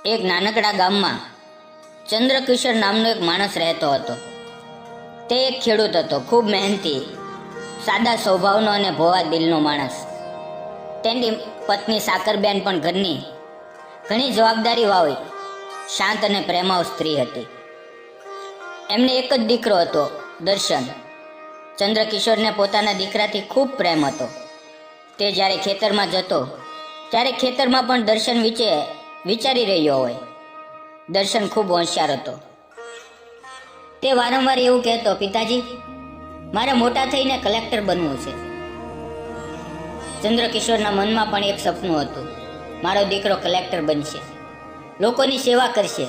એક નાનકડા ગામમાં ચંદ્રકિશોર નામનો એક માણસ રહેતો હતો. તે એક ખેડૂત હતો, ખૂબ મહેનતી, સાદા સ્વભાવનો અને ભોળા દિલનો માણસ. તેની પત્ની સાકરબેન પણ ઘણી જવાબદારી વાળી, શાંત અને પ્રેમાળ સ્ત્રી હતી. એમને એક જ દીકરો હતો, દર્શન. ચંદ્રકિશોરને પોતાના દીકરાથી ખૂબ પ્રેમ હતો. તે જ્યારે ખેતરમાં જતો ત્યારે ખેતરમાં પણ દર્શન વિશે વિચારી રહ્યો હોય. દર્શન ખૂબ હોશિયાર હતો. તે વારંવાર એવું કહેતો, પિતાજી, મારે મોટા થઈને કલેક્ટર બનવું છે. ચંદ્રકિશોરના મનમાં પણ એક સપનું હતું, મારો દીકરો કલેક્ટર બનશે, લોકોની સેવા કરશે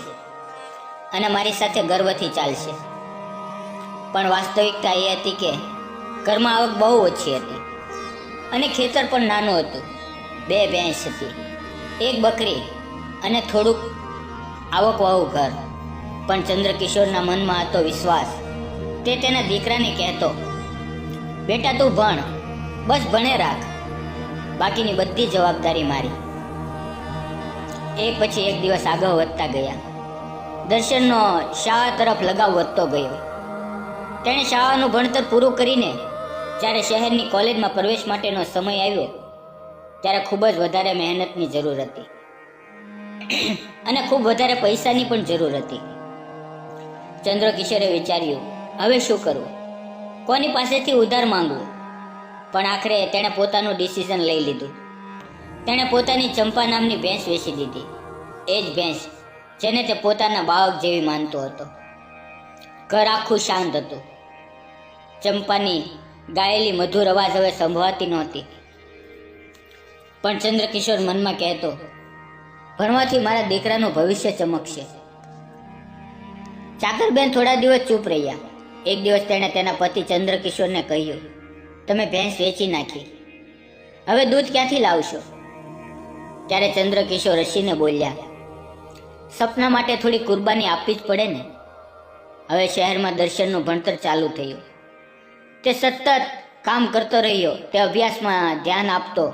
અને મારી સાથે ગર્વથી ચાલશે. પણ વાસ્તવિકતા એ હતી કે ઘરમાં આવક બહુ ઓછી હતી અને ખેતર પણ નાનું હતું. 2 ભેંસ હતી, 1 બકરી અને થોડુંક આવકવાળું ઘર. પણ ચંદ્રકિશોરના મનમાં હતો વિશ્વાસ. તે તેના દીકરાને કહેતો, બેટા, તું ભણ, બસ ભણે રાખ, બાકીની બધી જવાબદારી મારી. એક પછી એક દિવસ આગળ વધતા ગયા. દર્શનનો શાળા તરફ લગાવ વધતો ગયો. તેણે શાળાનું ભણતર પૂરું કરીને જ્યારે શહેરની કોલેજમાં પ્રવેશ માટેનો સમય આવ્યો ત્યારે ખૂબ જ વધારે મહેનતની જરૂર હતી અને ખૂબ વધારે પૈસાની પણ જરૂર હતી. ચંદ્રકિશોરે વિચાર્યું, હવે શું કરવું, કોની પાસેથી ઉધાર માંગવું? પણ આખરે તેણે પોતાનું ડિસિઝન લઈ લીધું. તેણે પોતાની ચંપા નામની ભેંસ વેચી દીધી. એ જ ભેંસ જેને તે પોતાના બાળક જેવી માનતો હતો. ઘર આખું શાંત હતું. ચંપાની ગાયેલી મધુર અવાજ હવે સંભળાતી નહોતી. પણ ચંદ્રકિશોર મનમાં કહેતો, ભણવાથી મારા દીકરાનું ભવિષ્ય ચમકશે. ચાકરબેન થોડા દિવસ ચૂપ રહ્યા. એક દિવસ તેણે તેના પતિ ચંદ્રકિશોરને કહ્યું, તમે ભેંસ વેચી નાખી, હવે દૂધ ક્યાંથી લાવશો? ત્યારે ચંદ્રકિશોર હસીને બોલ્યા, સપના માટે થોડી કુરબાની આપવી જ પડે ને. હવે શહેરમાં દર્શનનું ભણતર ચાલુ થયું. તે સતત કામ કરતો રહ્યો. તે અભ્યાસમાં ધ્યાન આપતો,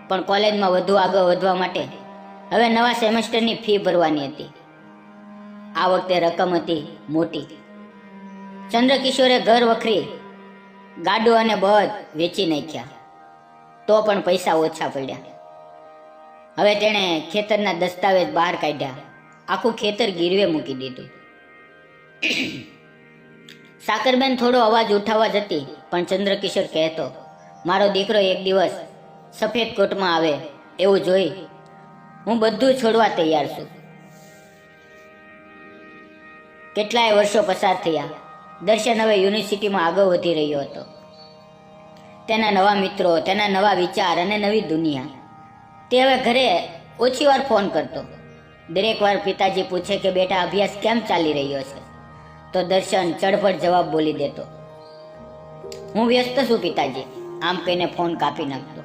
પણ કોલેજમાં વધુ આગળ વધવા માટે હવે નવા સેમેસ્ટરની ફી ભરવાની હતી. આ વખતે રકમ હતી મોટી. ચંદ્રકિશોરે ઘર વખરી, ગાડું અને બળદ વેચી નાખ્યા, તો પણ પૈસા ઓછા પડ્યા. હવે તેણે ખેતરના દસ્તાવેજ બહાર કાઢ્યા, આખું ખેતર ગીરવે મૂકી દીધું. સાકરબેન થોડો અવાજ ઉઠાવવા જતી, પણ ચંદ્રકિશોર કહેતો, મારો દીકરો એક દિવસ સફેદ કોટમાં આવે એવું જોઈ હું બધું છોડવા તૈયાર છું. કેટલાય વર્ષો પસાર થયા. દર્શન હવે યુનિવર્સિટીમાં આગળ વધી રહ્યો હતો. તેના નવા મિત્રો, તેના નવા વિચાર અને નવી દુનિયા. તે હવે ઘરે ઓછી વાર ફોન કરતો. દરેક વાર પિતાજી પૂછે કે બેટા, અભ્યાસ કેમ ચાલી રહ્યો છે, તો દર્શન ચડફડ જવાબ બોલી દેતો, હું વ્યસ્ત છું પિતાજી, આમ કહીને ફોન કાપી નાખતો.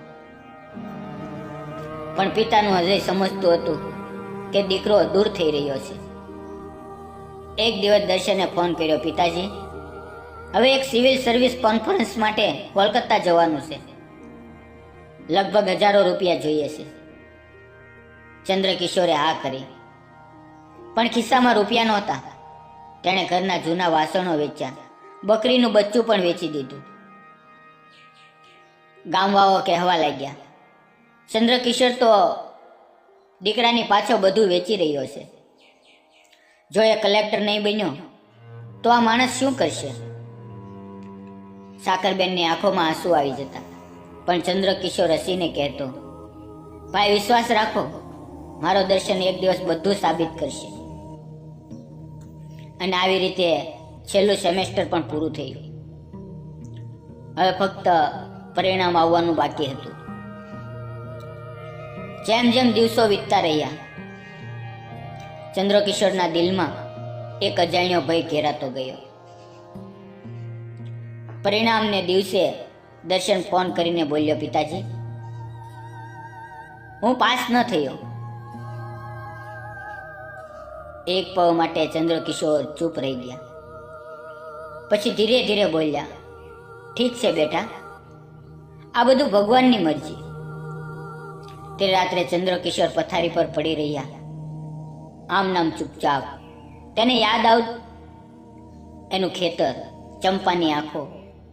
પણ પિતાનું હૃદય સમજતું હતું કે દીકરો દૂર થઈ રહ્યો છે. એક દિવસ દર્શને ફોન કર્યો, પિતાજી, હવે એક સિવિલ સર્વિસ કોન્ફરન્સ માટે કોલકાતા જવાનું છે, લગભગ હજારો રૂપિયા જોઈએ છે. ચંદ્રકિશોરે હા કરી, પણ ખિસ્સામાં રૂપિયા નહોતા. તેણે ઘરના જૂના વાસણો વેચ્યા, બકરીનું બચ્ચું પણ વેચી દીધું. ગામવાળો કહેવા લાગ્યા, ચંદ્રકિશોર તો દીકરાની પાછળ બધું વેચી રહ્યો છે. જો એ કલેક્ટર નહીં બન્યો તો આ માણસ શું કરશે? સાકરબેનની આંખોમાં આંસુ આવી જતા, પણ ચંદ્રકિશોર હસીને કહેતો, ભાઈ, વિશ્વાસ રાખો, મારો દર્શન એક દિવસ બધું સાબિત કરશે. અને આવી રીતે છેલ્લું સેમેસ્ટર પણ પૂરું થયું. હવે ફક્ત પરિણામ આવવાનું બાકી હતું. જેમ જેમ દિવસો વીતતા રહ્યા, ચંદ્રકિશોરના દિલમાં એક અજાણ્યો ભય ઘેરાતો ગયો. પરિણામને દિવસે દર્શન ફોન કરીને બોલ્યો, પિતાજી, હું પાસ ન થયો. એક પળ માટે ચંદ્રકિશોર ચૂપ રહી ગયા. પછી ધીરે ધીરે બોલ્યા, ઠીક છે બેટા, આ બધું ભગવાનની મરજી. તે રાત્રે ચંદ્રકિશોર પથારી પર પડી રહ્યા. આમ નામ ચૂપચાપ. તેને યાદ આવ્યું એનું ખેતર, ચંપાની આંખો,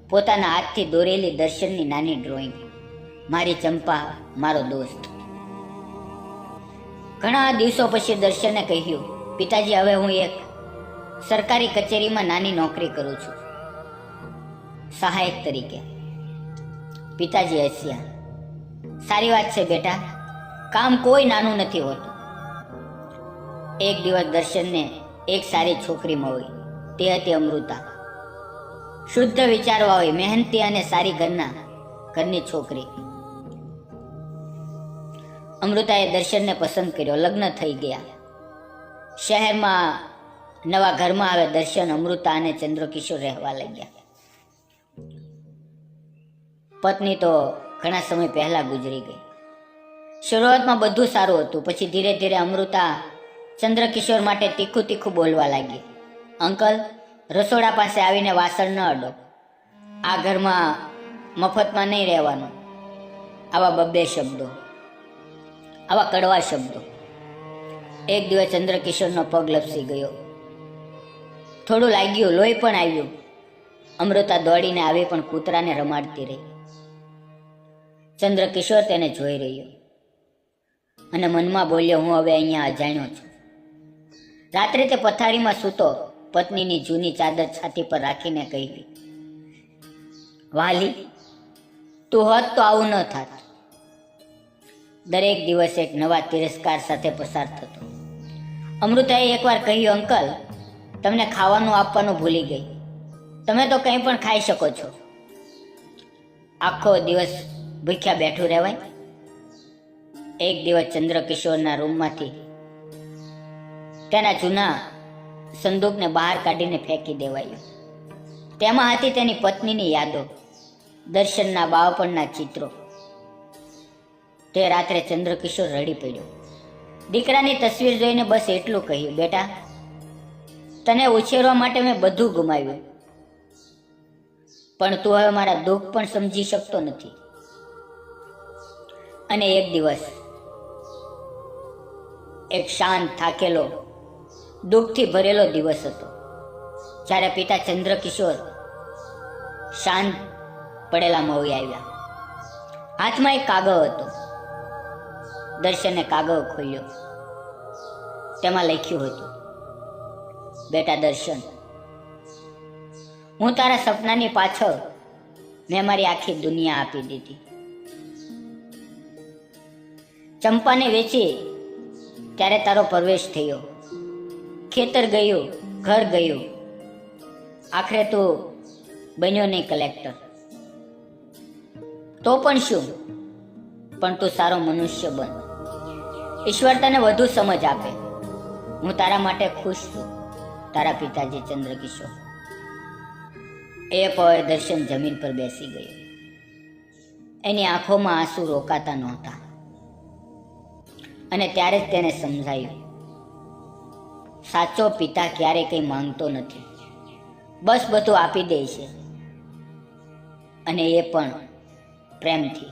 પોતાના હાથથી દોરેલી દર્શનની નાની ડ્રોઈંગ. મારી ચંપા, મારો દોસ્ત. ઘણા દિવસો પછી દર્શને કહ્યું, પિતાજી, હવે હું એક સરકારી કચેરીમાં નાની નોકરી કરું છું, સહાયક તરીકે. પિતાજી હસ્યા. સારી વાત છે બેટા, કામ કોઈ નાનું નથી હોતું. એક દિવસ દર્શનને એક સારી છોકરી મળી. તે હતી અમૃતા. શુદ્ધ વિચારવાળી, મહેનતી અને સારી ઘરની છોકરી. અમૃતાએ દર્શનને પસંદ કર્યો. લગ્ન થઈ ગયા. શહેરમાં નવા ઘરમાં આવે દર્શન, અમૃતા અને ચંદ્રકિશોર રહેવા લાગ્યા. પત્ની તો ઘણા સમય પહેલા ગુજરી ગઈ. શરૂઆતમાં બધું સારું હતું. પછી ધીરે ધીરે અમૃતા ચંદ્રકિશોર માટે તીખું તીખું બોલવા લાગી. અંકલ, રસોડા પાસે આવીને વાસણ ન અડો. આ ઘરમાં મફતમાં નહીં રહેવાનું. આવા બબ્બે શબ્દો, આવા કડવા શબ્દો. એક દિવસ ચંદ્રકિશોરનો પગ લપસી ગયો. થોડું લાગ્યું, લોહી પણ આવ્યું. અમૃતા દોડીને આવી પણ કૂતરાને રમાડતી રહી. ચંદ્રકિશોર તેને જોઈ રહ્યો અને મનમાં બોલ્યો, હું હવે અહીંયા અજાણ્યો છું. રાત્રે તે પથારીમાં સૂતો. પત્નીની જૂની ચાદર છાતી પર રાખીને કહી, વાલી, તું હોત તો આવું ન થાત. દરેક દિવસ એક નવા તિરસ્કાર સાથે પસાર થતો. અમૃતાએ એકવાર કહ્યું, અંકલ, તમને ખાવાનું આપવાનું ભૂલી ગઈ. તમે તો કંઈ પણ ખાઈ શકો છો. આખો દિવસ ભૂખ્યા બેઠું રહેવાય? એક દિવસ ચંદ્રકિશોરના રૂમમાંથી તેના જૂના સંદૂકને બહાર કાઢીને ફેંકી દેવાયું. તેમાં હતી તેની પત્નીની યાદો, દર્શનના બાળપણના ચિત્રો. તે રાત્રે ચંદ્રકિશોર રડી પડ્યો. દીકરાની તસવીર જોઈને બસ એટલું કહ્યું, બેટા, તને ઉછેરવા માટે મેં બધું ગુમાવ્યું, પણ તું હવે મારા દુઃખ પણ સમજી શકતો નથી. અને એક દિવસ, એક શાંત, થાકેલો, દુઃખથી ભરેલો દિવસ હતો, જ્યારે પિતા ચંદ્રકિશોર શાંત પડેલા મળી આવ્યા. હાથમાં એક કાગળ હતો. દર્શને કાગળ ખોલ્યો. તેમાં લખ્યું હતું, બેટા દર્શન, હું તારા સપનાની પાછળ મેં મારી આખી દુનિયા આપી દીધી. ચંપાને વેચી ત્યારે તારો પ્રવેશ થયો. ખેતર ગયું, ઘર ગયું. આખરે તું બન્યો નહીં કલેક્ટર. તો પણ શું, પણ તું સારો મનુષ્ય બન. ઈશ્વર તને વધુ સમજ આપે. હું તારા માટે ખુશ છું. તારા પિતાજી ચંદ્રકિશોર. એ પર દર્શન જમીન પર બેસી ગયો. એની આંખોમાં આંસુ રોકાતા નહોતા. અને ત્યારે જ તેને સમજાયું, સાચો પિતા ક્યારેય કંઈ માંગતો નથી, બસ બધું આપી દે છે, અને એ પણ પ્રેમથી.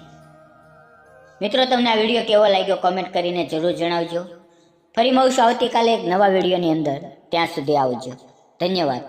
મિત્રો, તમને આ વિડીયો કેવો લાગ્યો કોમેન્ટ કરીને જરૂર જણાવજો. ફરી મળશું આવતીકાલે એક નવા વિડીયોની અંદર. ત્યાં સુધી આવજો. ધન્યવાદ.